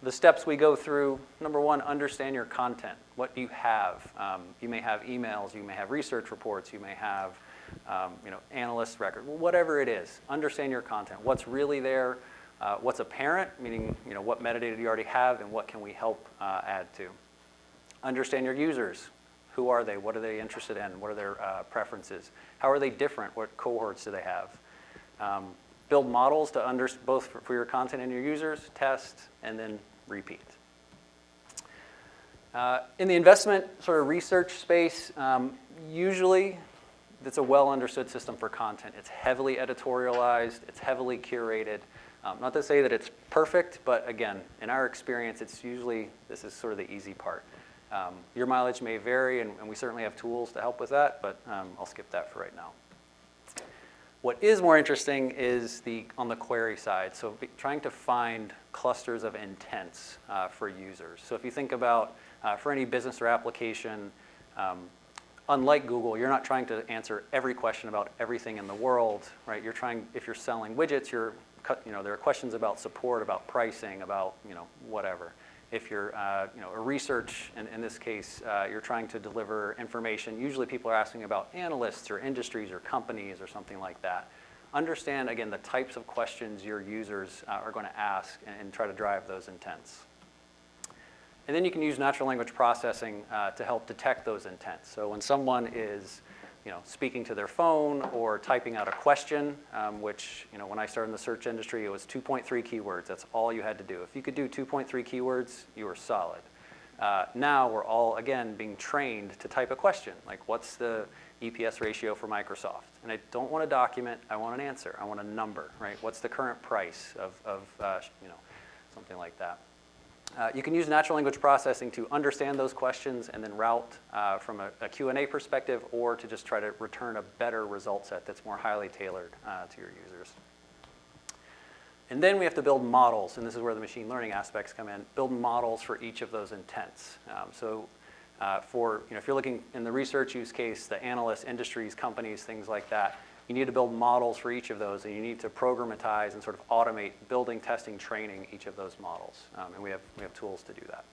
the steps we go through, number one, understand your content. What do you have? You may have emails, you may have research reports, you may have analyst record, whatever it is. Understand your content. What's really there? What's apparent, meaning what metadata do you already have, and what can we help add to? Understand your users. Who are they? What are they interested in? What are their preferences? How are they different? What cohorts do they have? Build models to both for your content and your users, test, and then repeat. In the investment sort of research space, usually it's a well understood system for content. It's heavily editorialized, it's heavily curated. Not to say that it's perfect, but again, in our experience, this is sort of the easy part. Your mileage may vary, and we certainly have tools to help with that, but I'll skip that for right now. What is more interesting is on the query side, so trying to find clusters of intents for users. So if you think about, for any business or application, unlike Google, you're not trying to answer every question about everything in the world, right? If you're selling widgets, there are questions about support, about pricing, about whatever. If you're a research, in this case, you're trying to deliver information, usually people are asking about analysts or industries or companies or something like that. Understand, again, the types of questions your users are going to ask and try to drive those intents. And then you can use natural language processing to help detect those intents. So when someone is speaking to their phone or typing out a question, which, when I started in the search industry, it was 2.3 keywords. That's all you had to do. If you could do 2.3 keywords, you were solid. Now we're all, again, being trained to type a question, like what's the EPS ratio for Microsoft? And I don't want a document, I want an answer. I want a number, right? What's the current price of something like that. You can use natural language processing to understand those questions and then route from a Q&A perspective, or to just try to return a better result set that's more highly tailored to your users. And then we have to build models, and this is where the machine learning aspects come in. Build models for each of those intents. If you're looking in the research use case, the analysts, industries, companies, things like that, you need to build models for each of those, and you need to programatize and sort of automate building, testing, training each of those models. And we have tools to do that.